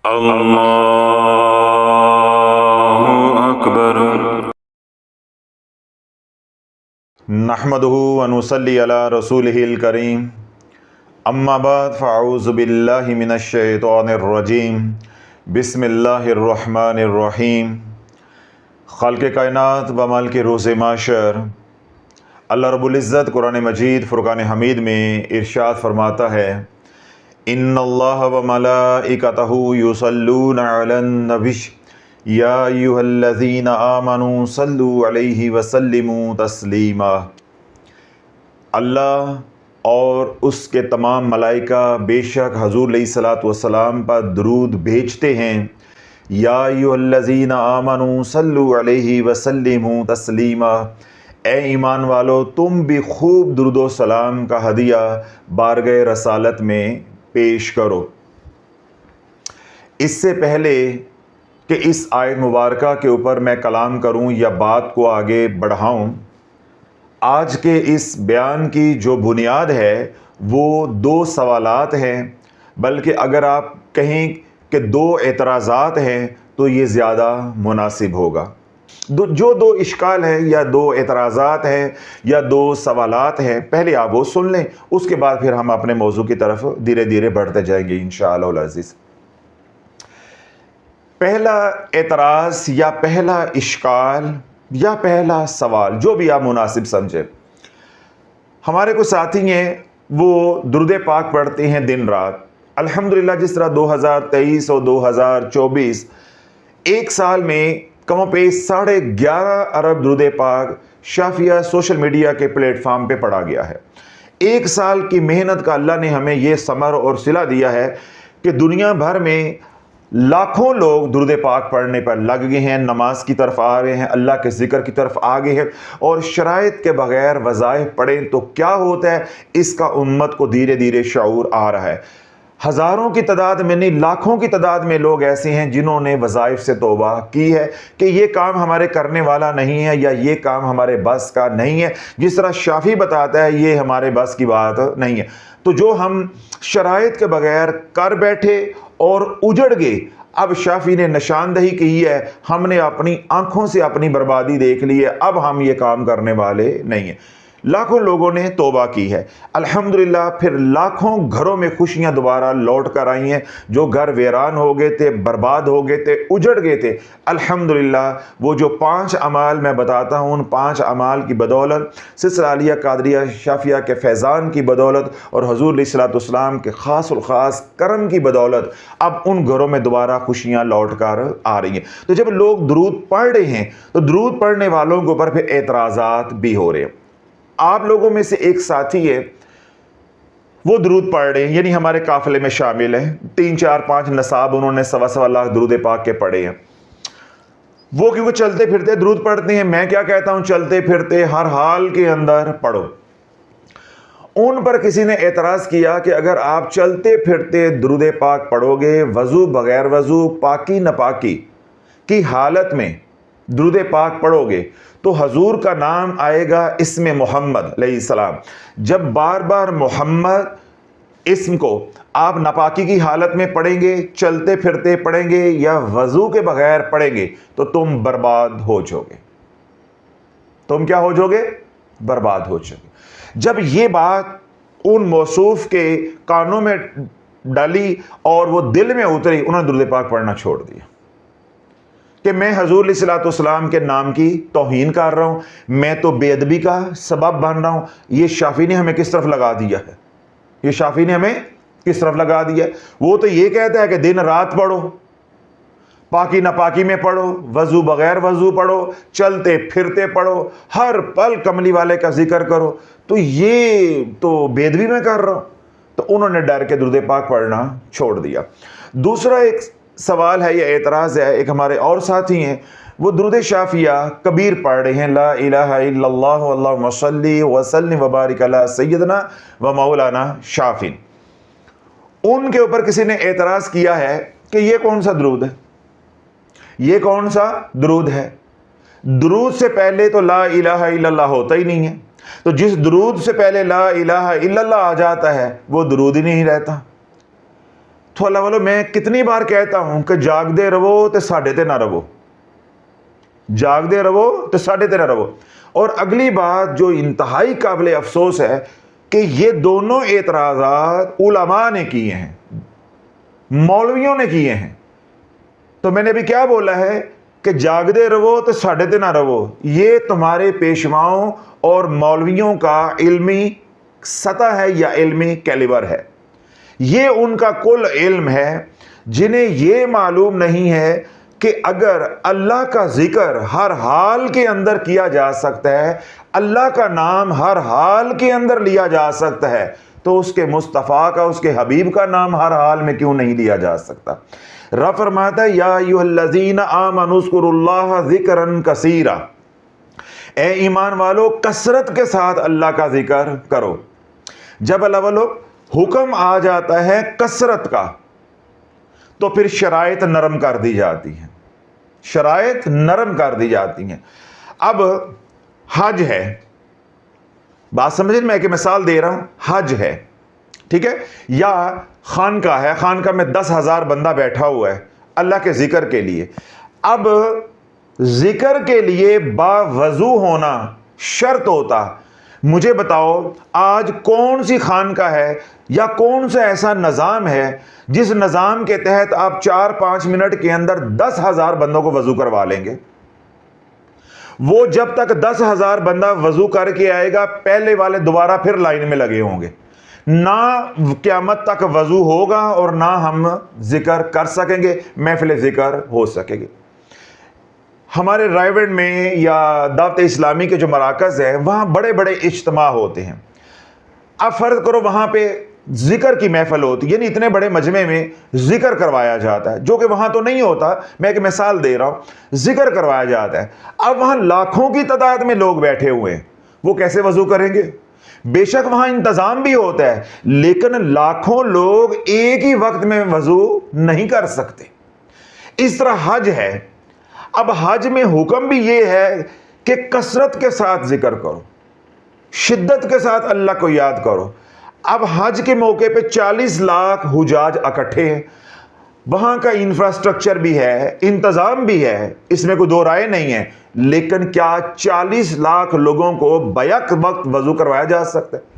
اللہ اکبر۔ نحمدہ و نصلی علی رسولہ الکریم، اما بعد فاعوذ باللہ من الشیطان الرجیم، بسم اللہ الرحمن الرحیم۔ خالق کائنات و مالک روز محشر اللہ رب العزت قرآن مجید فرقان حمید میں ارشاد فرماتا ہے، ان اللہ و ملائکتہ یصلون علی النبی یا ایھا الذین آمنوا صلوا علیہ وسلموا تسلیما۔ اللہ اور اس کے تمام ملائکہ بے شک حضور علیہ الصلوۃ والسلام پر درود بھیجتے ہیں۔ یا ایھا الذین آمنوا صلوا علیہ وسلموا تسلیما، اے ایمان والو تم بھی خوب درود و سلام کا ہدیہ بارگاہ رسالت میں پیش کرو۔ اس سے پہلے کہ اس آیت مبارکہ کے اوپر میں کلام کروں یا بات کو آگے بڑھاؤں، آج کے اس بیان کی جو بنیاد ہے وہ دو سوالات ہیں، بلکہ اگر آپ کہیں کہ دو اعتراضات ہیں تو یہ زیادہ مناسب ہوگا۔ جو دو اشکال ہیں یا دو اعتراضات ہیں یا دو سوالات ہیں، پہلے آپ وہ سن لیں، اس کے بعد پھر ہم اپنے موضوع کی طرف دھیرے دھیرے بڑھتے جائیں گے انشاءاللہ العزیز۔ پہلا اعتراض یا پہلا اشکال یا پہلا سوال، جو بھی آپ مناسب سمجھیں، ہمارے کو ساتھی ہیں وہ درود پاک پڑھتے ہیں دن رات الحمدللہ۔ جس طرح 2023 اور 2024 ایک سال میں کم و بیش 11.5 ارب درود پاک شافیہ سوشل میڈیا کے پلیٹ فارم پہ پڑھا گیا ہے۔ ایک سال کی محنت کا اللہ نے ہمیں یہ ثمر اور صلہ دیا ہے کہ دنیا بھر میں لاکھوں لوگ درود پاک پڑھنے پر لگ گئے ہیں، نماز کی طرف آ رہے ہیں، اللہ کے ذکر کی طرف آ گئے ہیں، اور شرائط کے بغیر وظائف پڑھیں تو کیا ہوتا ہے اس کا امت کو دھیرے دھیرے شعور آ رہا ہے۔ ہزاروں کی تعداد میں نہیں، لاکھوں کی تعداد میں لوگ ایسے ہیں جنہوں نے وظائف سے توبہ کی ہے کہ یہ کام ہمارے کرنے والا نہیں ہے یا یہ کام ہمارے بس کا نہیں ہے۔ جس طرح شافی بتاتا ہے یہ ہمارے بس کی بات نہیں ہے، تو جو ہم شرائط کے بغیر کر بیٹھے اور اجڑ گئے، اب شافی نے نشاندہی کی ہے، ہم نے اپنی آنکھوں سے اپنی بربادی دیکھ لی ہے، اب ہم یہ کام کرنے والے نہیں ہیں۔ لاکھوں لوگوں نے توبہ کی ہے الحمدللہ، پھر لاکھوں گھروں میں خوشیاں دوبارہ لوٹ کر آئی ہیں۔ جو گھر ویران ہو گئے تھے، برباد ہو گئے تھے، اجڑ گئے تھے، الحمدللہ وہ جو 5 اعمال میں بتاتا ہوں، ان 5 اعمال کی بدولت، سلسلہ عالیہ قادریہ شافیہ کے فیضان کی بدولت اور حضور علیہ الصلوۃ والسلام کے خاص الخاص کرم کی بدولت، اب ان گھروں میں دوبارہ خوشیاں لوٹ کر آ رہی ہیں۔ تو جب لوگ درود پڑھ رہے ہیں تو درود پڑھنے والوں کے اوپر پھر اعتراضات بھی ہو رہے ہیں۔ آپ لوگوں میں سے ایک ساتھی ہے وہ درود پڑھ رہے ہیں، یعنی ہمارے قافلے میں شامل ہیں، 3 4 5 نصاب انہوں نے 1.25 لاکھ درود پاک کے پڑھے ہیں۔ وہ کیونکہ چلتے پھرتے درود پڑھتے ہیں، میں کیا کہتا ہوں، چلتے پھرتے ہر حال کے اندر پڑھو۔ ان پر کسی نے اعتراض کیا کہ اگر آپ چلتے پھرتے درود پاک پڑھو گے، وضو بغیر وضو، پاکی ناپاکی کی حالت میں درود پاک پڑھو گے تو حضور کا نام آئے گا اسم محمد علیہ السلام۔ جب بار بار محمد اسم کو آپ ناپاکی کی حالت میں پڑھیں گے، چلتے پھرتے پڑھیں گے یا وضو کے بغیر پڑھیں گے تو تم برباد ہو جاؤ گے۔ تم کیا ہو جاؤ گے؟ برباد ہو جاؤ گے۔ جب یہ بات ان موصوف کے کانوں میں ڈالی اور وہ دل میں اتری، انہوں نے درود پاک پڑھنا چھوڑ دیا کہ میں حضور علیہ الصلوۃ والسلام کے نام کی توہین کر رہا ہوں، میں تو بے ادبی کا سبب بن رہا ہوں۔ یہ شافی نے ہمیں کس طرف لگا دیا ہے؟ یہ شافی نے ہمیں کس طرف لگا دیا ہے؟ وہ تو یہ کہتا ہے کہ دن رات پڑھو، پاکی ناپاکی میں پڑھو، وضو بغیر وضو پڑھو، چلتے پھرتے پڑھو، ہر پل کملی والے کا ذکر کرو، تو یہ تو بے ادبی میں کر رہا ہوں۔ تو انہوں نے ڈر کے درود پاک پڑھنا چھوڑ دیا۔ دوسرا ایک سوال ہے یا اعتراض ہے، ایک ہمارے اور ساتھی ہیں وہ درود شافیہ کبیر پڑھ رہے ہیں، لا الہ الا اللہ اللہم صلی وسلم وبارک علی سیدنا و مولانا شافی۔ ان کے اوپر کسی نے اعتراض کیا ہے کہ یہ کون سا درود ہے؟ یہ کون سا درود ہے؟ درود سے پہلے تو لا الہ الا اللہ ہوتا ہی نہیں ہے، تو جس درود سے پہلے لا الہ الا اللہ آ جاتا ہے وہ درود ہی نہیں رہتا۔ تو اللہ والو میں کتنی بار کہتا ہوں کہ جاگ دے رہو تو ساڑھے تے نہ رہو، جاگ دے رہو تو ساڑھے تے نہ رہو۔ اور اگلی بات جو انتہائی قابل افسوس ہے کہ یہ دونوں اعتراضات علماء نے کیے ہیں، مولویوں نے کیے ہیں۔ تو میں نے بھی کیا بولا ہے کہ جاگ دے رہو تو ساڑھے تے نہ رہو، یہ تمہارے پیشواؤں اور مولویوں کا علمی سطح ہے یا علمی کیلیبر ہے۔ یہ ان کا کل علم ہے جنہیں یہ معلوم نہیں ہے کہ اگر اللہ کا ذکر ہر حال کے اندر کیا جا سکتا ہے، اللہ کا نام ہر حال کے اندر لیا جا سکتا ہے، تو اس کے مصطفیٰ کا، اس کے حبیب کا نام ہر حال میں کیوں نہیں لیا جا سکتا؟ رب فرماتا ہے یا ایھا الذین آمنوا اذکروا اللہ ذکرا کثیرا، اے ایمان والو کثرت کے ساتھ اللہ کا ذکر کرو۔ جب اللہ والو حکم آ جاتا ہے کثرت کا تو پھر شرائط نرم کر دی جاتی ہیں، شرائط نرم کر دی جاتی ہیں۔ اب حج ہے، بات سمجھیں، میں ایک مثال دے رہا ہوں، حج ہے، ٹھیک ہے، یا خانقاہ ہے، خانقاہ میں 10,000 بندہ بیٹھا ہوا ہے اللہ کے ذکر کے لیے۔ اب ذکر کے لیے باوضو ہونا شرط ہوتا۔ مجھے بتاؤ آج کون سی خانقاہ ہے یا کون سا ایسا نظام ہے جس نظام کے تحت آپ 4-5 منٹ کے اندر 10,000 بندوں کو وضو کروا لیں گے؟ وہ جب تک 10,000 بندہ وضو کر کے آئے گا، پہلے والے دوبارہ پھر لائن میں لگے ہوں گے، نہ قیامت تک وضو ہوگا اور نہ ہم ذکر کر سکیں گے، محفل ذکر ہو سکے گی۔ ہمارے رائے میں یا دعوت اسلامی کے جو مراکز ہیں وہاں بڑے بڑے اجتماع ہوتے ہیں۔ اب فرض کرو وہاں پہ ذکر کی محفل ہوتی ہے، یعنی اتنے بڑے مجمع میں ذکر کروایا جاتا ہے، جو کہ وہاں تو نہیں ہوتا، میں ایک مثال دے رہا ہوں، ذکر کروایا جاتا ہے۔ اب وہاں لاکھوں کی تعداد میں لوگ بیٹھے ہوئے ہیں، وہ کیسے وضو کریں گے؟ بے شک وہاں انتظام بھی ہوتا ہے، لیکن لاکھوں لوگ ایک ہی وقت میں وضو نہیں کر سکتے۔ اس طرح حج ہے۔ اب حج میں حکم بھی یہ ہے کہ کثرت کے ساتھ ذکر کرو، شدت کے ساتھ اللہ کو یاد کرو۔ اب حج کے موقع پہ 40 لاکھ حجاج اکٹھے ہیں، وہاں کا انفراسٹرکچر بھی ہے، انتظام بھی ہے، اس میں کوئی دو رائے نہیں ہے، لیکن کیا 40 لاکھ لوگوں کو بیک وقت وضو کروایا جا سکتا ہے؟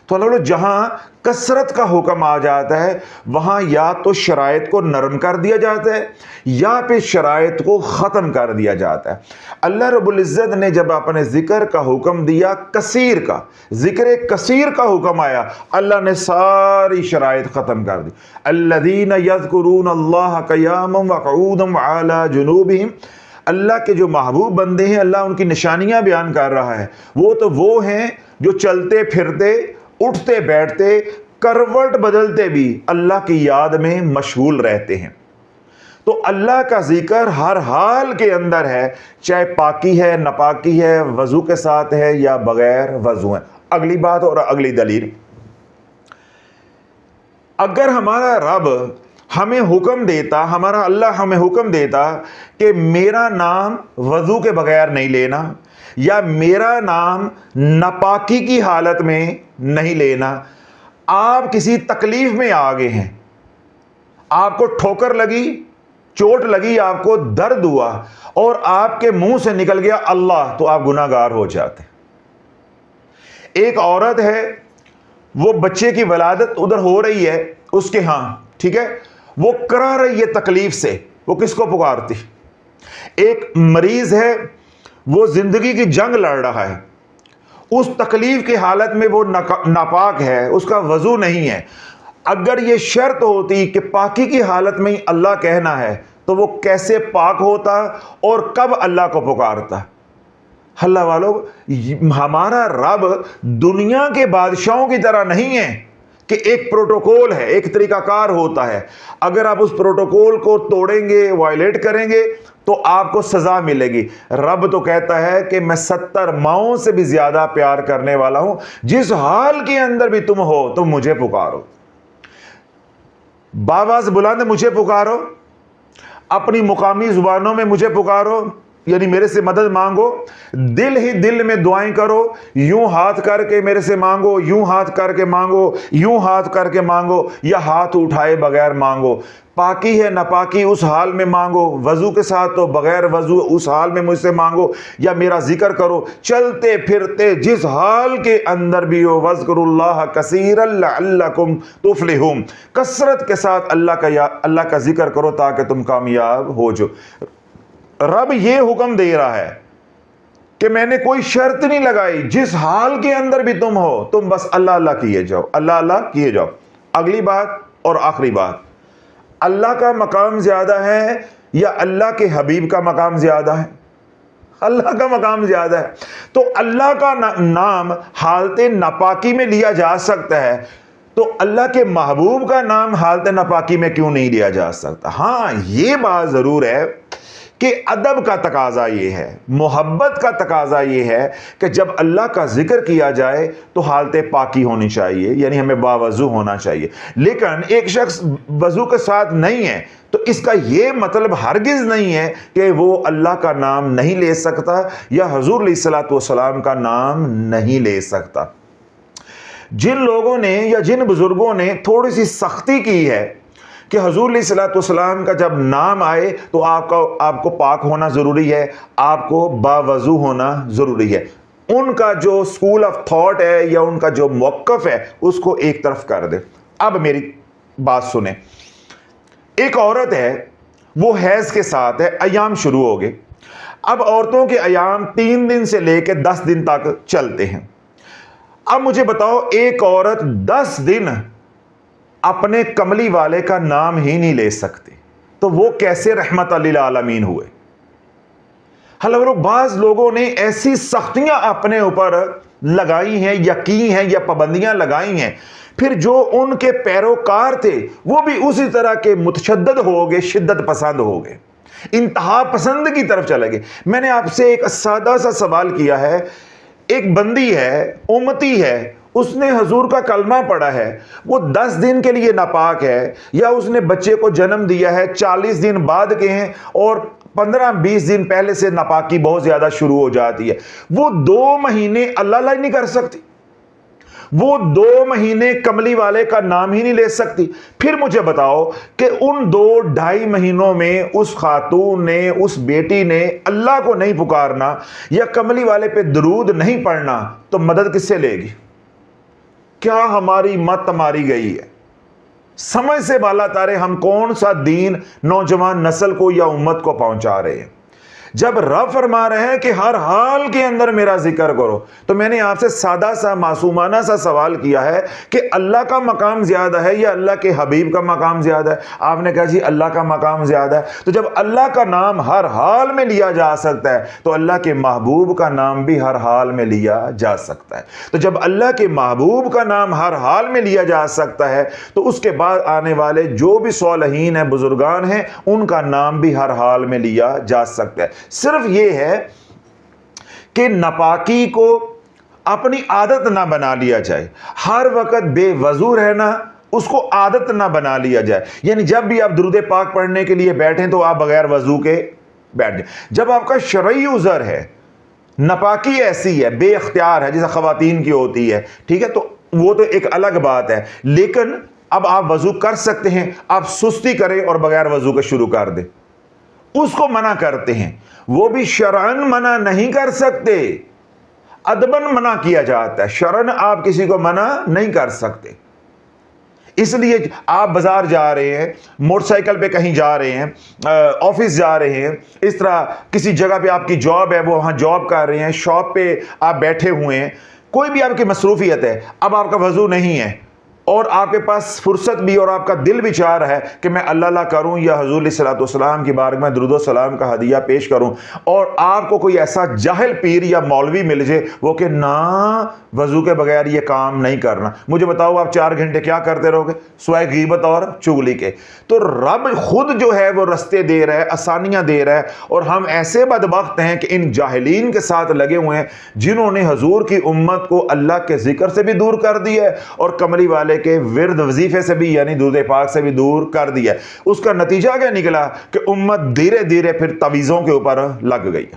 تو اللہ جہاں کثرت کا حکم آ جاتا ہے وہاں یا تو شرائط کو نرم کر دیا جاتا ہے یا پھر شرائط کو ختم کر دیا جاتا ہے۔ اللہ رب العزت نے جب اپنے ذکر کا حکم دیا، کثیر کا ذکر کثیر کا حکم آیا، اللہ نے ساری شرائط ختم کر دی۔ الذین یذکرون اللہ قیاما وقعودا وعلی جنوبہم، اللہ کے جو محبوب بندے ہیں اللہ ان کی نشانیاں بیان کر رہا ہے، وہ تو وہ ہیں جو چلتے پھرتے، اٹھتے بیٹھتے، کروٹ بدلتے بھی اللہ کی یاد میں مشغول رہتے ہیں۔ تو اللہ کا ذکر ہر حال کے اندر ہے، چاہے پاکی ہے، ناپاکی ہے، وضو کے ساتھ ہے یا بغیر وضو ہے۔ اگلی بات اور اگلی دلیل، اگر ہمارا رب ہمیں حکم دیتا، ہمارا اللہ ہمیں حکم دیتا کہ میرا نام وضو کے بغیر نہیں لینا یا میرا نام ناپاکی کی حالت میں نہیں لینا، آپ کسی تکلیف میں آ گئے ہیں، آپ کو ٹھوکر لگی، چوٹ لگی، آپ کو درد ہوا اور آپ کے منہ سے نکل گیا اللہ، تو آپ گناہ گار ہو جاتے۔ ایک عورت ہے، وہ بچے کی ولادت ادھر ہو رہی ہے اس کے ہاں، ٹھیک ہے، وہ کرا رہی ہے تکلیف سے، وہ کس کو پکارتی؟ ایک مریض ہے، وہ زندگی کی جنگ لڑ رہا ہے، اس تکلیف کی حالت میں وہ ناپاک ہے، اس کا وضو نہیں ہے۔ اگر یہ شرط ہوتی کہ پاکی کی حالت میں ہی اللہ کہنا ہے تو وہ کیسے پاک ہوتا اور کب اللہ کو پکارتا؟ اللہ والو، ہمارا رب دنیا کے بادشاہوں کی طرح نہیں ہے کہ ایک پروٹوکول ہے، ایک طریقہ کار ہوتا ہے، اگر آپ اس پروٹوکول کو توڑیں گے، وائلیٹ کریں گے تو آپ کو سزا ملے گی۔ رب تو کہتا ہے کہ میں 70 ماؤں سے بھی زیادہ پیار کرنے والا ہوں، جس حال کے اندر بھی تم ہو تم مجھے پکارو، بآواز بلند مجھے پکارو، اپنی مقامی زبانوں میں مجھے پکارو، यानी मेरे से मदद मांगो, दिल ही दिल में दुआएं करो, यूं हाथ करके मेरे से मांगो, यूं हाथ करके मांगो, यूं हाथ करके मांगो, या हाथ उठाए बगैर मांगो। पाकी है नापाकी उस हाल में मांगो, वजू के साथ तो बगैर वजू उस हाल में मुझसे मांगो, या मेरा जिक्र करो चलते फिरते जिस हाल के अंदर भी हो। वज़्कुरुल्लाह कसीरन लअल्लकुम तुफ्लिहून, कसरत के साथ अल्लाह का जिक्र करो ताकि तुम कामयाब हो जो। रब ये हुक्म दे रहा है कि मैंने कोई शर्त नहीं लगाई, जिस हाल के अंदर भी तुम हो तुम बस अल्लाह अल्लाह किए जाओ, अल्लाह अल्लाह किए जाओ। अगली बात और आखिरी बात, अल्लाह का मकाम ज्यादा है या अल्लाह के हबीब का मकाम ज्यादा है? अल्लाह का मकाम ज्यादा है। तो अल्लाह का नाम हालत नापाकी में लिया जा सकता है, तो अल्लाह के महबूब का नाम हालत नापाकी में क्यों नहीं लिया जा सकता? हाँ, ये बात जरूर है कि अदब का तकाजा ये है, मोहब्बत का तकाजा ये है कि जब अल्लाह का जिक्र किया जाए तो हालत पाकी होनी चाहिए, यानी हमें बावजू होना चाहिए। लेकिन एक शख्स वजू के साथ नहीं है तो इसका ये मतलब हरगिज नहीं है कि वो अल्लाह का नाम नहीं ले सकता या हुजूर अलैहिस्सलातु वस्सलाम का नाम नहीं ले सकता। जिन लोगों ने या जिन बुजुर्गों ने थोड़ी सी सख्ती की है कि हुजूर अलैहिस्सलातु वस्सलाम का जब नाम आए तो आपको पाक होना ज़रूरी है, आपको बावजू होना ज़रूरी है, उनका जो स्कूल ऑफ थॉट है या उनका जो मौक़िफ़ है उसको एक तरफ कर दे। अब मेरी बात सुने, एक औरत है, वो हैज़ के साथ है, अयाम शुरू हो गए। अब औरतों के अयाम 3 दिन से लेकर 10 दिन तक चलते हैं। अब मुझे बताओ, एक औरत 10 दिन अपने कमली वाले का नाम ही नहीं ले सकती तो वो कैसे रहमत लिल आलमीन हुए? हालांकि बाज लोगों ने ऐसी सख्तियां अपने ऊपर लगाई हैं या की हैं या पाबंदियां लगाई हैं, फिर जो उनके पैरोकार थे वो भी उसी तरह के मुतशद्दद हो गए, शिद्दत पसंद हो गए, इंतहा पसंद की तरफ चले गए। मैंने आपसे एक सादा सा सवाल किया है, एक बंदी है, उम्मती है, उसने हुजूर का कलमा पढ़ा है, वो 10 दिन के लिए नापाक है, या उसने बच्चे को जन्म दिया है 40 दिन बाद के हैं और 15-20 दिन पहले से नापाकी बहुत ज्यादा शुरू हो जाती है, वो 2 महीने अल्लाह अल्लाह नहीं कर सकती, वो 2 महीने कमली वाले का नाम ही नहीं ले सकती। फिर मुझे बताओ कि उन 2-2.5 महीनों में उस खातून ने, उस बेटी ने अल्लाह को नहीं पुकारना या कमली वाले पे दरूद नहीं पढ़ना तो मदद किससे लेगी? क्या हमारी मत मारी गई है? समझ से बाला तारे हम कौन सा दीन नौजवान नस्ल को या उम्मत को पहुंचा रहे हैं? जब रब फरमा रहे हैं कि हर हाल के अंदर मेरा जिक्र करो, तो मैंने आपसे सादा सा मासूमाना सा सवाल किया है कि अल्लाह का मकाम ज्यादा है या अल्लाह के हबीब का मकाम ज्यादा है? आपने कहा जी अल्लाह का मकाम ज्यादा है। तो जब अल्लाह का नाम हर हाल में लिया जा सकता है तो अल्लाह के महबूब का नाम भी हर हाल में लिया जा सकता है। तो जब अल्लाह के महबूब का नाम हर हाल में लिया जा सकता है तो उसके बाद आने वाले जो भी सालिहीन हैं, बुजुर्गान हैं, उनका नाम भी हर हाल में लिया जा सकता है। सिर्फ ये है कि नापाकी को अपनी आदत ना बना लिया जाए, हर वक्त बेवजू रहना उसको आदत ना बना लिया जाए। यानी जब भी आप दुरूद पाक पढ़ने के लिए बैठें तो आप बगैर वजू के बैठ जाए। जब आपका शरई उज़र है, नापाकी ऐसी है, बेख्तियार है, जैसे ख़वातीन की होती है, ठीक है, तो वो तो एक अलग बात है। लेकिन अब आप वजू कर सकते हैं, आप सुस्ती करें और बगैर वजू के शुरू कर दें, उसको मना करते हैं। वो भी शरअन मना नहीं कर सकते, अदबन मना किया जाता है। शरअन आप किसी को मना नहीं कर सकते। इसलिए आप बाजार जा रहे हैं, मोटरसाइकिल पे कहीं जा रहे हैं, ऑफिस जा रहे हैं, इस तरह किसी जगह पे आपकी जॉब है, वो वहाँ जॉब कर रहे हैं, शॉप पे आप बैठे हुए हैं, कोई भी आपकी मसरूफियत है, अब आपका वजू नहीं है और आपके पास फुर्सत भी और आपका दिल भी चाह रहा है कि मैं अल्लाह अल्लाह करूं या हुजूर अलैहिस्सलातु वस्सलाम की बारगाह में दुरूद व सलाम का हदिया पेश करूं, और आपको कोई ऐसा जाहिल पीर या मौलवी मिल जाए वो कि ना वजू के बगैर ये काम नहीं करना, मुझे बताओ आप 4 घंटे क्या करते रहोगे? स्वाय गीबत और चुगली के। तो रब खुद जो है वो रस्ते दे रहा है, आसानियां दे रहा है, और हम ऐसे बदबख्त हैं कि इन जाहिलीन के साथ लगे हुए हैं जिन्होंने हुजूर की उम्मत को अल्लाह के जिक्र से भी दूर कर दिया है और कमली वाले वाले के विरद वजीफे से भी यानी दुरूद पाक से भी दूर कर दिया। उसका नतीजा क्या निकला कि उम्मत धीरे धीरे फिर तवीज़ों के ऊपर लग गई,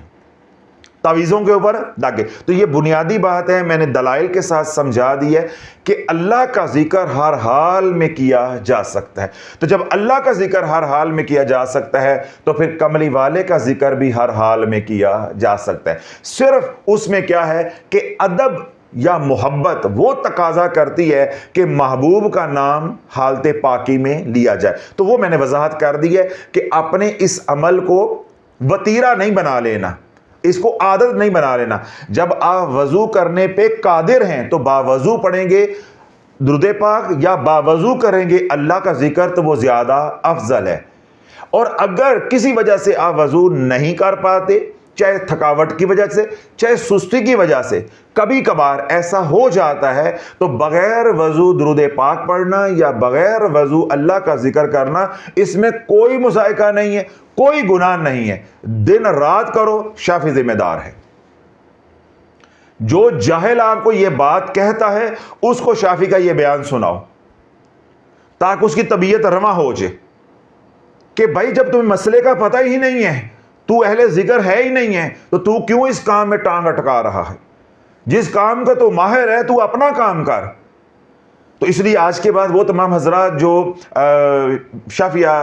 तावीज़ों के ऊपर लग गए। तो ये बुनियादी बात है, मैंने दलाइल के साथ समझा दी है कि अल्लाह का जिक्र हर हाल में किया जा सकता है। तो जब अल्लाह का जिक्र हर हाल में किया जा सकता है तो फिर कमली वाले का जिक्र भी हर हाल में किया जा सकता है। सिर्फ उसमें क्या है कि अदब या मोहब्बत वो तकाजा करती है कि महबूब का नाम हालते पाकी में लिया जाए। तो वो मैंने वजाहत कर दी है कि अपने इस अमल को वतीरा नहीं बना लेना, इसको आदत नहीं बना लेना। जब आप वजू करने पे कादिर हैं तो बावजू पढ़ेंगे दुरूद पाक या बावजू करेंगे अल्लाह का जिक्र, तो वो ज़्यादा अफजल है। और अगर किसी वजह से आप वजू नहीं कर पाते, चाहे थकावट की वजह से चाहे सुस्ती की वजह से, कभी कभार ऐसा हो जाता है, तो बगैर वजू दुरूद पाक पढ़ना या बगैर वजू अल्लाह का जिक्र करना, इसमें कोई मुज़ायका नहीं है, कोई गुनाह नहीं है। दिन रात करो, शाफी जिम्मेदार है। जो जाहिल आपको यह बात कहता है उसको शाफी का यह बयान सुनाओ ताकि उसकी तबीयत रमा हो जाए कि भाई जब तुम्हें मसले का पता ही नहीं है, तू अहले जिक्र है ही नहीं है, तो तू क्यों इस काम में टांग अटका रहा है? जिस काम का तो माहिर है तू अपना काम कर। तो इसलिए आज के बाद वो तमाम हजरात जो शाफिया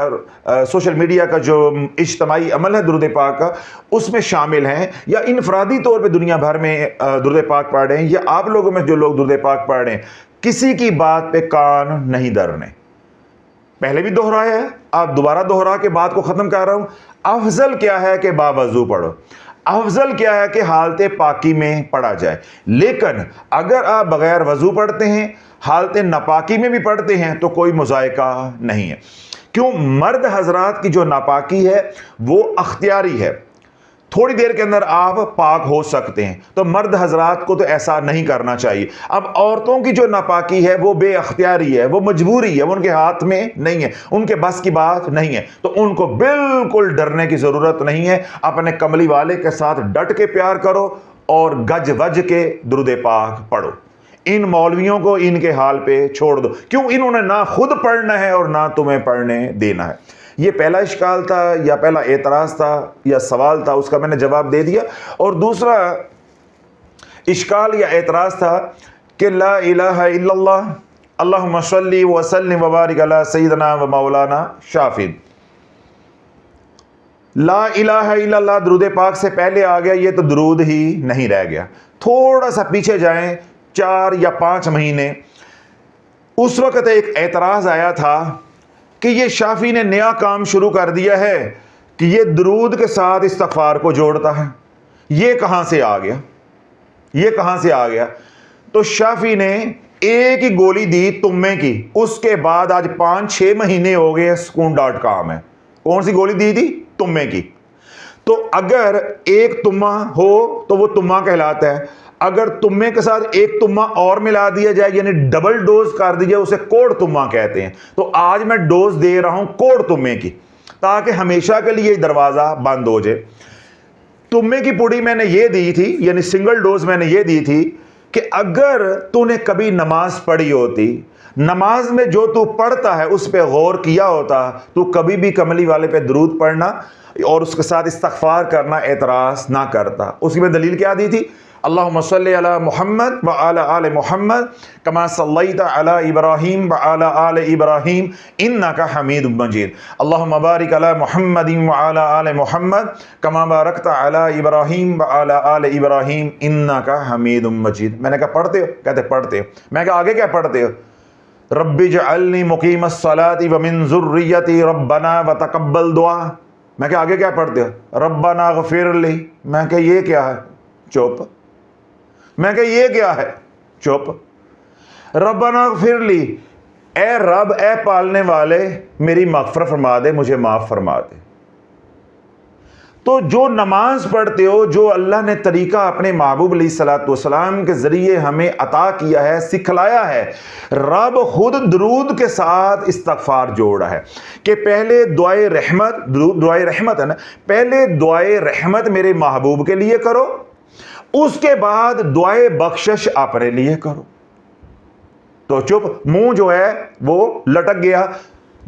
सोशल मीडिया का जो इज्तमाई अमल है दुरूद पाक का, उसमें शामिल हैं या इनफरादी तौर पे दुनिया भर में दुरूद पाक पढ़ रहे हैं, या आप लोगों में जो लोग दुरूद पाक पढ़ रहे हैं, किसी की बात पे कान नहीं धरने। पहले भी दोहराया है, आप दोबारा दोहरा के बात को ख़त्म कर रहा हूँ। अफजल क्या है कि बावजू पढ़ो, अफजल क्या है कि हालते पाकी में पढ़ा जाए। लेकिन अगर आप बगैर वजू पढ़ते हैं, हालते नापाकी में भी पढ़ते हैं, तो कोई मुज़ायका नहीं है। क्यों? मर्द हजरात की जो नापाकी है वो अख्तियारी है, थोड़ी देर के अंदर आप पाक हो सकते हैं, तो मर्द हजरात को तो ऐसा नहीं करना चाहिए। अब औरतों की जो नापाकी है वो बेअख्तियारी है, वो मजबूरी है, वो उनके हाथ में नहीं है, उनके बस की बात नहीं है, तो उनको बिल्कुल डरने की ज़रूरत नहीं है। अपने कमली वाले के साथ डट के प्यार करो और गज वज के दुरूद पाक पढ़ो। इन मौलवियों को इनके हाल पे छोड़ दो। क्यों? इन्होंने ना खुद पढ़ना है और ना तुम्हें पढ़ने देना है। ये पहला इश्काल था या पहला एतराज़ था या सवाल था, उसका मैंने जवाब दे दिया। और दूसरा इश्काल या एतराज़ था कि ला इलाहा इल्लल्लाह अल्लाहुम्मा सल्ली व सल्लिम व बारिक अला सय्यिदना व मौलाना शाफी। ला इलाहा इल्लल्लाह दुरूद पाक से पहले आ गया, ये तो दुरूद ही नहीं रह गया। थोड़ा सा पीछे जाएं 4 या 5 महीने, उस वक़्त एक एतराज़ आया था कि ये शाफी ने नया काम शुरू कर दिया है कि ये दुरूद के साथ इस्तिग़फ़ार को जोड़ता है। ये कहाँ से आ गया? ये कहाँ से आ गया? तो शाफी ने एक ही गोली दी तुम्मे की, उसके बाद आज 5-6 महीने हो गए सुकून.com है। कौन सी गोली दी थी? तुम्मे की। तो अगर एक तुम्मा हो तो वो तुम्मा कहलाता है, अगर तुम्मे के साथ एक तुम्मा और मिला दिया जाए यानी डबल डोज कर दी जाए, उसे कोड़ तुम्मा कहते हैं। तो आज मैं डोज दे रहा हूं कोड़ तुम्मे की, ताकि हमेशा के लिए दरवाज़ा बंद हो जाए। तुम्मे की पुड़ी मैंने ये दी थी, यानी सिंगल डोज मैंने ये दी थी कि अगर तूने कभी नमाज पढ़ी होती, नमाज में जो तू पढ़ता है उस पर गौर किया होता, तो कभी भी कमली वाले पे दरूद पढ़ना और उसके साथ इस्तिग़फ़ार करना एतराज़ ना करता। उसकी मैं दलील क्या दी थी? अल्लाहुम्मा सल्ली अला मुहम्मद व अला आले मुहम्मद कमा सल्लैता अला इब्राहीम व अला आले इब्राहीम इन्नका हमीदुम मजीद। अल्लाहुम्मा बारिक अला मुहम्मदिन व अला आले मुहम्मद कमा बारकता अला इब्राहीम व अला आले इब्राहीम इन्नका हमीदुम मजीद। मैंने कहा पढ़ते हो? कहते पढ़ते हो। मैं कहा आगे क्या पढ़ते हो? रब्बि जअलनी मुकीमस सलाती व मिन ज़ुर्रियती रब्बना व तक़ब्बल दुआ। मैं कहा आगे क्या पढ़ते हो? रब्बना ग़फ़िर ली। मैं कहा ये क्या है? चुप। मैं कहा ये क्या है? चुप। रब्बना ग़फ़िर ली, ए रब, ए पालने वाले, मेरी मग़फ़रत फरमा दे, मुझे माफ़ फरमा दे। तो जो नमाज पढ़ते हो, जो अल्लाह ने तरीका अपने महबूब अलैहिस्सलातु वस्सलाम के ज़रिए हमें अता किया है, सिखलाया है, रब खुद दुरूद के साथ इस्तिग़फ़ार जोड़ा है कि पहले दुआए रहमत, दुआए रहमत है ना, पहले दुआए रहमत मेरे महबूब के लिए करो, उसके बाद दुआए बख्शिश अपने लिए करो। तो चुप, मुंह जो है वो लटक गया।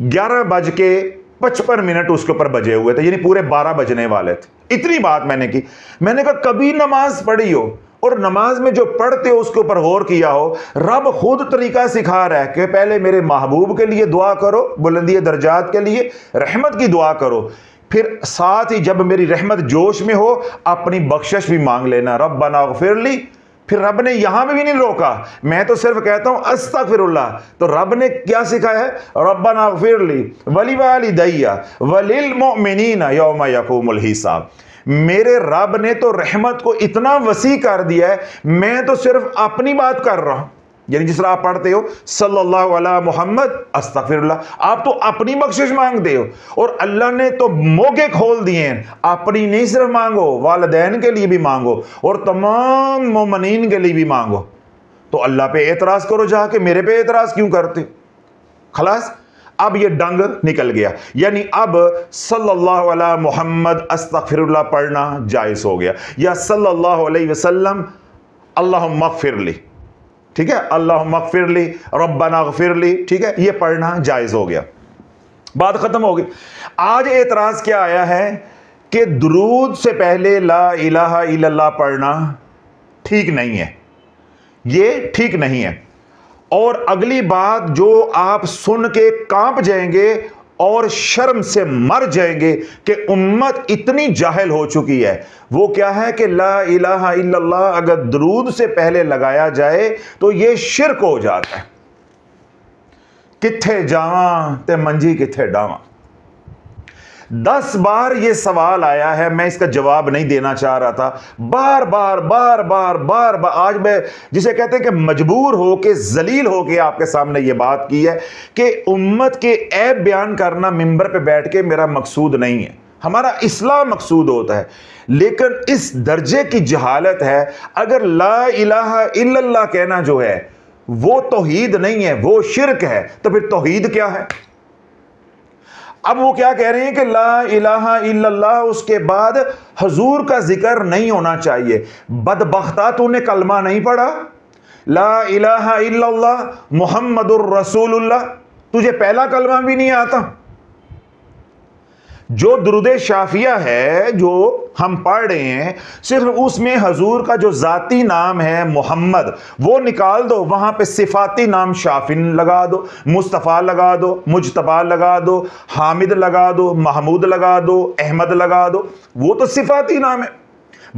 11:55 उसके ऊपर बजे हुए थे, यानी पूरे 12 बजने वाले थे। इतनी बात मैंने की। मैंने कहा कभी नमाज पढ़ी हो और नमाज में जो पढ़ते हो उसके ऊपर गौर किया हो? रब खुद तरीका सिखा रहा है कि पहले मेरे महबूब के लिए दुआ करो, बुलंदी दर्जात के लिए, रहमत की दुआ करो, फिर साथ ही जब मेरी रहमत जोश में हो अपनी बख्शिश भी मांग लेना, रब्बना गफिरली। फिर रब ने यहां भी नहीं रोका, मैं तो सिर्फ कहता हूं अस्तगफिरुल्लाह। तो रब ने क्या सिखाया है? रब्बना गफिरली वलिवालिदैया वलिल मुमिनीना यौमा यक़ूमुल हिसाब। मेरे रब ने तो रहमत को इतना वसी कर दिया है, मैं तो सिर्फ अपनी बात कर रहा हूं। यानी जिस तरह आप पढ़ते हो सल्लल्लाहु अला मुहम्मद अस्तगफिरुल्लाह, आप तो अपनी बख्शिश मांगते हो, और अल्लाह ने तो मोगे खोल दिए हैं, अपनी नहीं सिर्फ मांगो, वालिदैन के लिए भी मांगो और तमाम मोमिनीन के लिए भी मांगो। तो अल्लाह पे एतराज करो जाके, मेरे पे एतराज क्यों करते हो? खलास, अब ये डंग निकल गया, यानी अब सल्लल्लाहु अला मुहम्मद अस्तगफिरुल्लाह पढ़ना जायज हो गया, या सल्लल्लाहु अलैहि वसल्लम अल्लाहुम्मा अग़फिरली, ठीक है, अल्लाहुम्मा अग़फिरली रब्बना अग़फिरली, ठीक है, ये पढ़ना जायज हो गया, बात खत्म हो गई। आज एतराज क्या आया है कि दुरूद से पहले ला इलाहा इल्लल्लाह पढ़ना ठीक नहीं है, ये ठीक नहीं है। और अगली बात जो आप सुन के कांप जाएंगे और शर्म से मर जाएंगे कि उम्मत इतनी जाहिल हो चुकी है, वो क्या है कि ला इलाहा इल्लल्लाह अगर दुरूद से पहले लगाया जाए तो ये शिर्क हो जाता है। किथे जावां ते मंजी किथे डावां, 10 बार ये सवाल आया है, मैं इसका जवाब नहीं देना चाह रहा था, बार बार बार बार बार बार आज मैं जिसे कहते हैं कि मजबूर हो के जलील हो के आपके सामने ये बात की है कि उम्मत के ऐब बयान करना मिंबर पे बैठ के मेरा मकसूद नहीं है, हमारा इस्लाह मकसूद होता है। लेकिन इस दर्जे की जहालत है, अगर ला इलाहा इल्लल्लाह कहना जो है वो तौहीद नहीं है, वो शिर्क है, तो फिर तौहीद क्या है? अब वो क्या कह रहे हैं कि ला इलाहा इल्लल्लाह उसके बाद हुजूर का जिक्र नहीं होना चाहिए। बदबख्ता तूने कलमा नहीं पढ़ा, ला इलाहा इल्लल्लाह मुहम्मदुर रसूलुल्लाह, तुझे पहला कलमा भी नहीं आता। जो दुरूद शाफिया है जो हम पढ़ रहे हैं, सिर्फ उसमें हजूर का जो जाती नाम है मोहम्मद वो निकाल दो, वहां पे सिफाती नाम शाफिन लगा दो, मुस्तफ़ा लगा दो, मुजतबा लगा दो, हामिद लगा दो, महमूद लगा दो, अहमद लगा दो, वो तो सिफाती नाम है,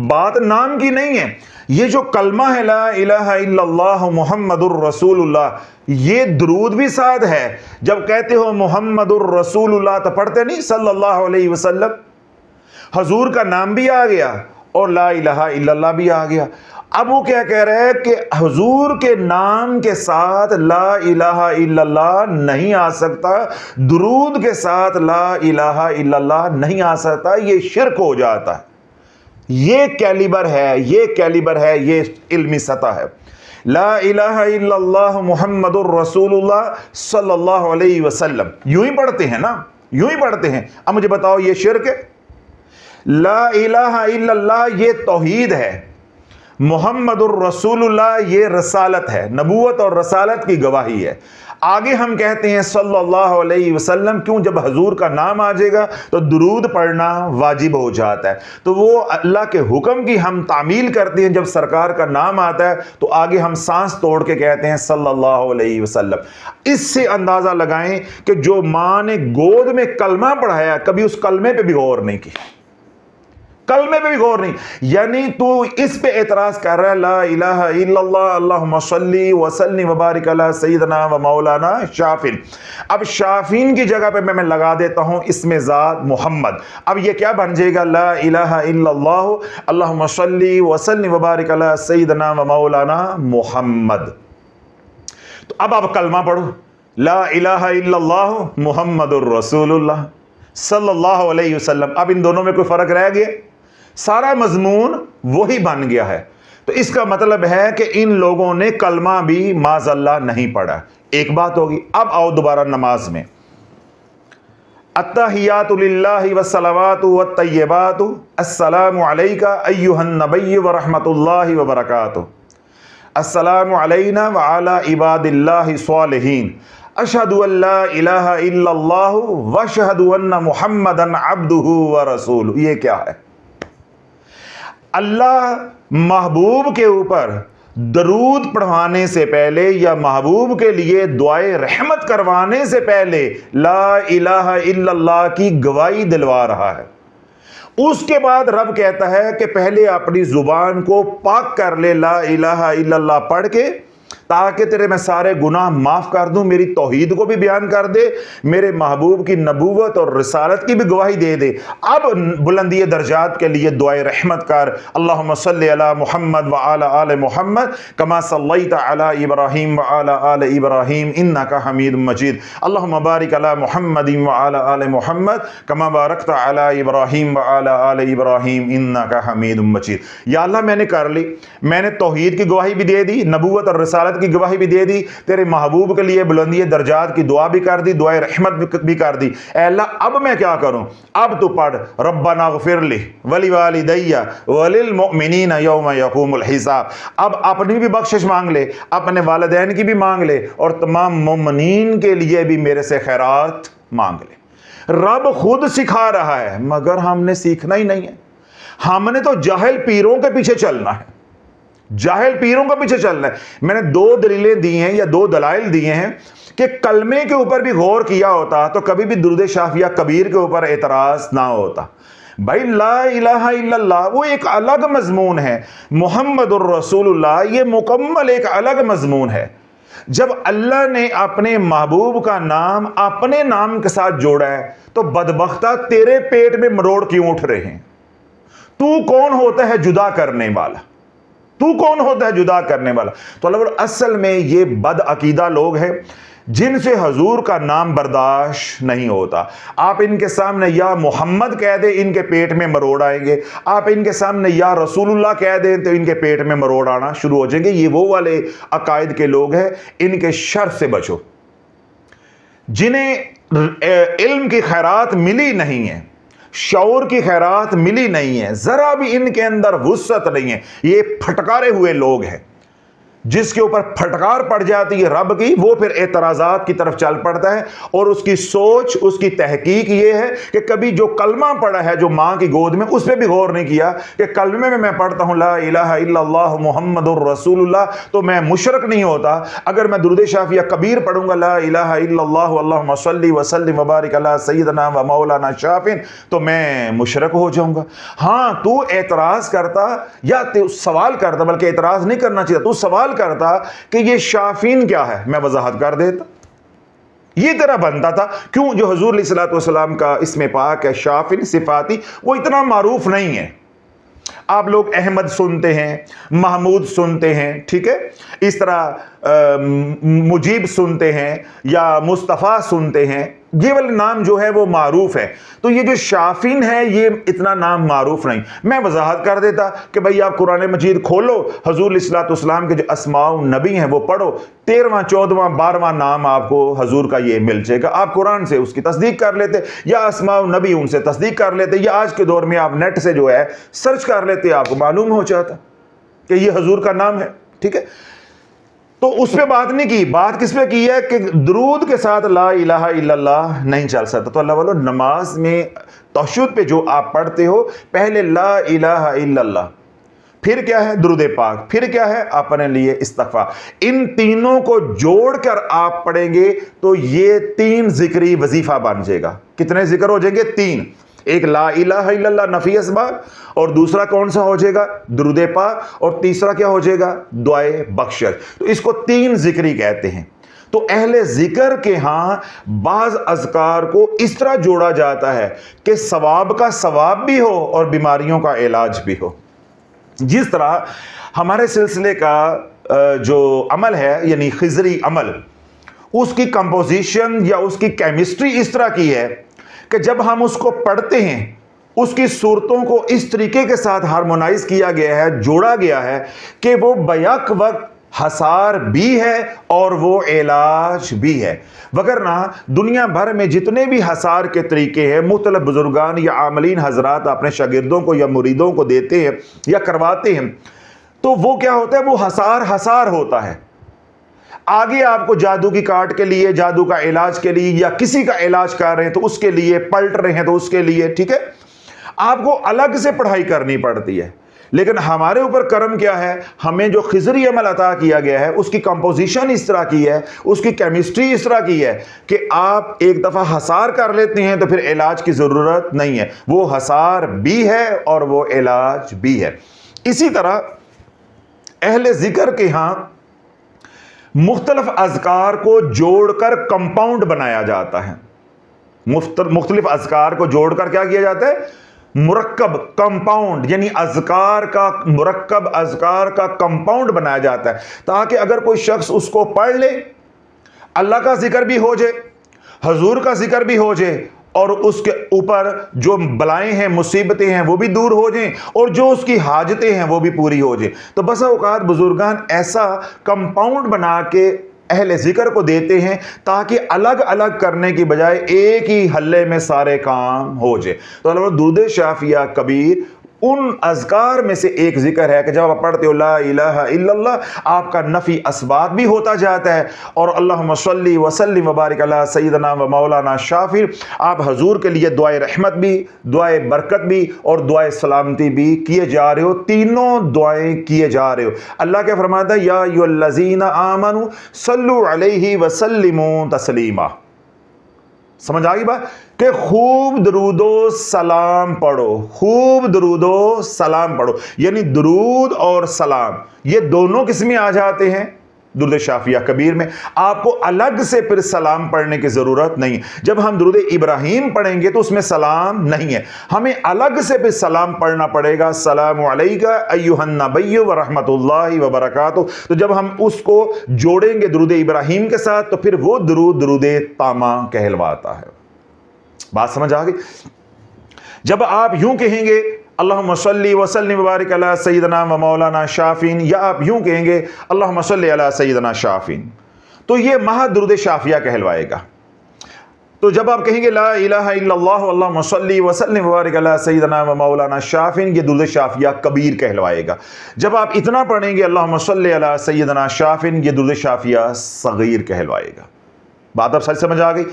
बात नाम की नहीं है। ये जो कलमा है ला इलाहा इल्लल्लाह मुहम्मदुर रसूलुल्लाह, ये दुरूद भी साथ है। जब कहते हो मुहम्मदुर रसूलुल्लाह तो पढ़ते नहीं सल्लल्लाहु अलैहि वसल्लम, हजूर का नाम भी आ गया और ला इलाहा इल्लल्लाह भी आ गया। अब वो क्या कह रहे हैं कि हुजूर के नाम के साथ ला इलाहा इल्लल्लाह नहीं आ सकता, दुरूद के साथ ला इलाहा इल्लल्लाह नहीं आ सकता, ये शिर्क हो जाता है। ये कैलिबर है, ये कैलिबर है, ये इल्मी सतह है। ला इलाहा इल्लल्लाह मुहम्मदुर रसूलुल्लाह सल्लल्लाहु अलैहि वसल्लम यूं ही पढ़ते हैं ना, यूं ही पढ़ते हैं। अब मुझे बताओ ये शिर्क है? ला इलाहा इल्लल्लाह ये तौहीद है, मुहम्मदुर रसूलुल्लाह ये रसालत है, नबूवत और रसालत की गवाही है। आगे हम कहते हैं सल्लल्लाहु अलैहि वसल्लम, क्यों? जब हजूर का नाम आ जाएगा तो दुरूद पढ़ना वाजिब हो जाता है। तो वो अल्लाह के हुक्म की हम तामील करते हैं, जब सरकार का नाम आता है तो आगे हम सांस तोड़ के कहते हैं सल्लल्लाहु अलैहि वसल्लम। इससे अंदाज़ा लगाएं कि जो माँ ने गोद में कलमा पढ़ाया कभी उस कलमे पे भी गौर नहीं की, कलमे पे भी गौर नहीं। यानी तू इस पे एतराज कर रहा है ला इलाहा इल्लल्लाह अल्लाहुम्मा सल्ली व सल्लिम व बारिक अला सय्यिदना व मौलाना शाफिन। अब शाफिन की जगह पे मैं लगा देता हूं इसमें ज़ात मोहम्मद। अब ये क्या बन जाएगा? ला इलाहा इल्लल्लाह अल्लाहुम्मा सल्ली व सल्लिम व बारिक अला सय्यिदना व मौलाना मोहम्मद। तो अब आप कलमा पढ़ो, ला इलाहा इल्लल्लाह मुहम्मदुर रसूलुल्लाह सल्लल्लाहु अलैहि वसल्लम। अब इन दोनों में कोई फर्क रह गया? सारा मजमून वही बन गया है। तो इसका मतलब है कि इन लोगों ने कलमा भी माज़अल्लाह नहीं पढ़ा। एक बात होगी। अब आओ दोबारा नमाज में, अत्तहियातु लिल्लाहि वस्सलावातु वत्तय्यिबातु अस्सलामु अलैका अय्युहन नबी व रहमतुल्लाहि व बरकातुहू। अस्सलामु अलैना व अला इबादिल्लाहि स्वालिहीन, अशहदु अल्ला इलाहा इल्लल्लाह व अशहदु अन्ना मुहम्मदन अब्दुहु व रसूलुहु। ये क्या है? अल्लाह महबूब के ऊपर दरूद पढ़वाने से पहले या महबूब के लिए दुआए रहमत करवाने से पहले ला इलाहा इल्लल्लाह की गवाही दिलवा रहा है। उसके बाद रब कहता है कि पहले अपनी जुबान को पाक कर ले ला इलाहा इल्लल्लाह पढ़ के, ताकि तेरे मैं सारे गुनाह माफ कर दूं, मेरी तौहीद को भी बयान कर दे, मेरे महबूब की नबूवत और रिसालत की भी गवाही दे दे। अब बुलंदी दर्जात के लिए दुआए रहमत कर, अल्लाहुम्मा सल्ली अला मुहम्मद व अला आले मुहम्मद कमा सल्लैता अला इब्राहीम व अला आले इब्राहीम इन्नका हमीदुम मजीद, अल्लाहुम्मा बारिक अला मुहम्मदिन व अला आले मुहम्मद कमा बारकता अला इब्राहीम व अला आले इब्राहीम इन्नका हमीदुम मजीद। या अल्लाह मैंने कर ली, मैंने तौहीद की गवाही भी दे दी, नबूवत और रिसालत की गवाही भी दे दी, तेरे महबूब के लिए बुलंदी दर्जात की दुआ भी कर दी, दुआ रहमत भी कर दी। ऐ अल्लाह अब मैं क्या करूं? अब तो पढ़ रब्बना गफिरली वली वालिदैया वलिल मुमिनीना यौम यक़ूमुल हिसाब। अब अपनी भी बख्शिश मांग ले, अपने वालिदैन की भी मांग ले, और तमाम मुमिनीन के लिए भी मेरे से खैरात मांग ले। रब खुद सिखा रहा है, मगर हमने सीखना ही नहीं है। हमने तो जाहिल पीरों के पीछे चलना है, जाहिल पीरों के पीछे चलना है। मैंने दो दलीलें दी हैं या दो दलाइल दिए हैं कि कलमे के ऊपर भी गौर किया होता तो कभी भी दुरूद शाफिया कबीर के ऊपर एतराज ना होता। भाई ला इलाहा इल्लल्लाह वो एक अलग मजमून है, मुहम्मदुर रसूलुल्लाह ये मुकम्मल एक अलग मजमून है। जब अल्लाह ने अपने महबूब का नाम अपने नाम के साथ जोड़ा है तो बदबख्ता तेरे पेट में मरोड़ क्यों उठ रहे हैं? तू कौन होता है जुदा करने वाला? तू कौन होता है जुदा करने वाला? तो अल्लाह असल में ये बद अकीदा लोग हैं जिनसे हजूर का नाम बर्दाश्त नहीं होता। आप इनके सामने या मोहम्मद कह दे, इनके पेट में मरोड़ आएंगे। आप इनके सामने या रसूलुल्लाह कह दें तो इनके पेट में मरोड़ आना शुरू हो जाएंगे। ये वो वाले अकायद के लोग हैं, इनके शर से बचो। जिन्हें इल्म की खैरात मिली नहीं है, शऊर की खैरात मिली नहीं है, जरा भी इनके अंदर वुसअत नहीं है, ये फटकारे हुए लोग हैं। जिसके ऊपर फटकार पड़ जाती है रब की, वो फिर एतराज़ात की तरफ चल पड़ता है। और उसकी सोच, उसकी तहकीक ये है कि कभी जो कलमा पड़ा है जो माँ की गोद में, उस पर भी गौर नहीं किया कि कलमे में मैं पढ़ता हूँ ला इलाहा इल्लल्लाह मुहम्मदुर रसूलुल्लाह तो मैं मुशरक नहीं होता। अगर मैं दुरूद शाफिया कबीर पढ़ूंगा ला इलाहा इल्लल्लाह अल्लाहुम्मा सल्ली व सल्लिम व बारिक अला सय्यदना व मौलाना शाफिन तो मैं मुशरक हो जाऊंगा। हाँ, तू एतराज़ करता या तू सवाल करता, बल्कि एतराज़ नहीं करना चाहिए, तू सवाल करता कि ये शाफीन क्या है, मैं वजाहत कर देता, ये तेरा बनता था। क्यों? जो हुजूर अलैहिस्सलातु वस्सलाम का इसमें पाक है शाफिन सिफाती, वो इतना मारूफ नहीं है। आप लोग अहमद सुनते हैं, महमूद सुनते हैं, ठीक है, इस तरह मुजीब सुनते हैं या मुस्तफ़ा सुनते हैं, ये वाले नाम जो है वो मारूफ है। तो ये जो शाफिन है ये इतना नाम मारूफ नहीं। मैं वजाहत कर देता कि भाई आप कुरान मजीद खोलो, हुजूर अलैहिस्सलातु वस्सलाम के जो अस्माउ नबी हैं वो पढ़ो, 13वां 14वां 12वां नाम आपको हुजूर का ये मिल जाएगा। आप कुरान से उसकी तस्दीक कर लेते या अस्माउ नबी उनसे तस्दीक कर लेते, या आज के दौर में आप नेट से जो है सर्च कर लेते, आपको मालूम हो जाता कि ये हुजूर का नाम है, ठीक है। तो उस पे बात नहीं की, बात किस पे की है कि दरूद के साथ ला इलाहा इल्लल्लाह नहीं चल सकता। तो अल्लाह वालों, नमाज में तशहुद पे जो आप पढ़ते हो, पहले ला इलाहा इल्लल्लाह, फिर क्या है दुरूद पाक, फिर क्या है अपने लिए इस्तगफार, इन तीनों को जोड़कर आप पढ़ेंगे तो ये 3 जिक्री वजीफा बन जाएगा। कितने जिक्र हो जाएंगे? 3। एक ला इलाहा इल्लल्लाह नफी असबार, और दूसरा कौन सा हो जाएगा? दुरूद पाक, और तीसरा क्या हो जाएगा? दुआए बख्शिश। तो इसको 3 जिक्री कहते हैं। तो अहले जिक्र के यहाँ बाज अज़कार को इस तरह जोड़ा जाता है कि सवाब का सवाब भी हो और बीमारियों का इलाज भी हो। जिस तरह हमारे सिलसिले का जो अमल है यानी खिजरी अमल, उसकी कंपोजिशन या उसकी केमिस्ट्री इस तरह की है कि जब हम उसको पढ़ते हैं उसकी सूरतों को इस तरीके के साथ हार्मोनाइज किया गया है, जोड़ा गया है कि वो बैक वक्त हसार भी है और वो इलाज भी है। वगरना दुनिया भर में जितने भी हसार के तरीके हैं, मुख्तलिफ बुजुर्गान या आमलीन हजरात अपने शागिर्दों को या मुरीदों को देते हैं या करवाते हैं, تو وہ کیا ہوتا ہے؟ وہ حسار ہوتا ہے. آگے آپ کو جادو کی کاٹ کے لیے، جادو کا علاج کے لیے، یا کسی کا علاج کر رہے ہیں تو اس کے لیے، پلٹ رہے ہیں تو اس کے لیے، ٹھیک ہے، آپ کو الگ سے پڑھائی کرنی پڑتی ہے. لیکن ہمارے اوپر کرم کیا ہے؟ ہمیں جو خضری عمل عطا کیا گیا ہے اس کی کمپوزیشن اس طرح کی ہے، اس کی کیمسٹری اس طرح کی ہے کہ آپ ایک دفعہ حسار کر لیتے ہیں تو پھر علاج کی ضرورت نہیں ہے. وہ حسار بھی ہے اور وہ علاج بھی ہے. اسی طرح اہل ذکر کے ہاں مختلف اذکار کو جوڑ کر کمپاؤنڈ بنایا جاتا ہے. مختلف اذکار کو جوڑ کر کیا کیا جاتا ہے؟ مرکب، کمپاؤنڈ، یعنی اذکار کا مرکب، اذکار کا کمپاؤنڈ بنایا جاتا ہے تاکہ اگر کوئی شخص اس کو پڑھ لے، اللہ کا ذکر بھی ہو جائے، حضور کا ذکر بھی ہو جائے، اور اس کے اوپر جو بلائیں ہیں، مصیبتیں ہیں، وہ بھی دور ہو جائیں، اور جو اس کی حاجتیں ہیں وہ بھی پوری ہو جائیں. تو بسا اوقات بزرگان ایسا کمپاؤنڈ بنا کے اہل ذکر کو دیتے ہیں تاکہ الگ الگ کرنے کی بجائے ایک ہی حلے میں سارے کام ہو جائے. تو علامہ درود شافیہ کبیر ان اذکار میں سے ایک ذکر ہے کہ جب آپ پڑھتے ہو لا الہ الا اللہ، آپ کا نفی اسبات بھی ہوتا جاتا ہے. اور اللہم صلی وسلم وبارک علی سیدنا و مولانا شافی، آپ حضور کے لیے دعائے رحمت بھی، دعائے برکت بھی اور دعائے سلامتی بھی کیے جا رہے ہو. تینوں دعائیں کیے جا رہے ہو. اللہ کیا فرماتا ہے؟ یا ایھا الذین آمنوا صلوا علیہ وسلموا تسلیما. سمجھ آگئی بات؟ کہ خوب درود و سلام پڑھو، خوب درود و سلام پڑھو. یعنی درود اور سلام یہ دونوں کس میں آ جاتے ہیں؟ درود شافیہ کبیر میں. آپ کو الگ سے پھر سلام پڑھنے کی ضرورت نہیں. جب ہم درود ابراہیم پڑھیں گے تو اس میں سلام نہیں ہے، ہمیں الگ سے پھر سلام پڑھنا پڑے گا. السلام علیکہ ایھا النبی ورحمۃ اللہ وبرکاتہ. تو جب ہم اس کو جوڑیں گے درود ابراہیم کے ساتھ تو پھر وہ درود تامہ کہلواتا ہے. بات سمجھ آ گئی؟ جب آپ یوں کہیں گے اللہم صلی وسلم وبارک علی سیدنا و مولانا شافین، یا آپ یوں کہیں گے اللہم صلی علی سیدنا شافین، تو یہ محض درود شافیہ کہلوائے گا. تو جب آپ کہیں گے لا الہ الا اللہ اللہم صلی وسلم وبارک علی سیدنا و مولانا شافین، یہ درود شافیہ کبیر کہلوائے گا. جب آپ اتنا پڑھیں گے اللہم صلی علی سیدنا شافین، یہ درود شافیہ صغیر کہلوائے گا. بات اب سچ سمجھ آ گئی؟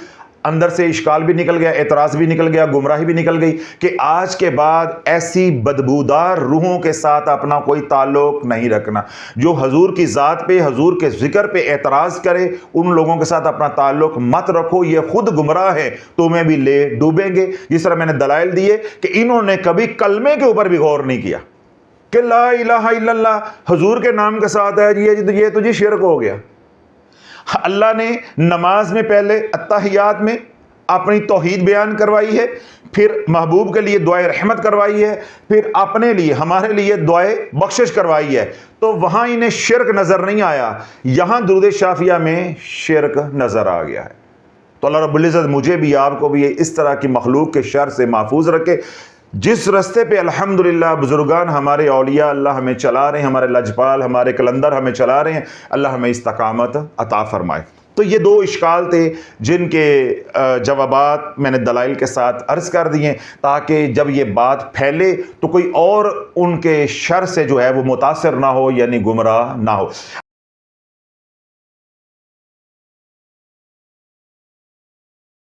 اندر سے اشکال بھی نکل گیا، اعتراض بھی نکل گیا، گمراہی بھی نکل گئی کہ آج کے بعد ایسی بدبودار روحوں کے ساتھ اپنا کوئی تعلق نہیں رکھنا. جو حضور کی ذات پہ، حضور کے ذکر پہ اعتراض کرے ان لوگوں کے ساتھ اپنا تعلق مت رکھو، یہ خود گمراہ ہے، تمہیں بھی لے ڈوبیں گے. جس طرح میں نے دلائل دیے کہ انہوں نے کبھی کلمے کے اوپر بھی غور نہیں کیا کہ لا الہ الا اللہ حضور کے نام کے ساتھ ہے، یہ تو شرک ہو گیا. اللہ نے نماز میں پہلے اتحیات میں اپنی توحید بیان کروائی ہے، پھر محبوب کے لیے دعائے رحمت کروائی ہے، پھر اپنے لیے، ہمارے لیے دعائے بخشش کروائی ہے. تو وہاں انہیں شرک نظر نہیں آیا، یہاں درود شافیہ میں شرک نظر آ گیا ہے. تو اللہ رب العزت مجھے بھی آپ کو بھی اس طرح کی مخلوق کے شر سے محفوظ رکھے. جس رستے پہ الحمدللہ بزرگان ہمارے اولیاء اللہ ہمیں چلا رہے ہیں، ہمارے لجپال، ہمارے کلندر ہمیں چلا رہے ہیں، اللہ ہمیں استقامت عطا فرمائے. تو یہ دو اشکال تھے جن کے جوابات میں نے دلائل کے ساتھ عرض کر دیے تاکہ جب یہ بات پھیلے تو کوئی اور ان کے شر سے جو ہے وہ متاثر نہ ہو، یعنی گمراہ نہ ہو.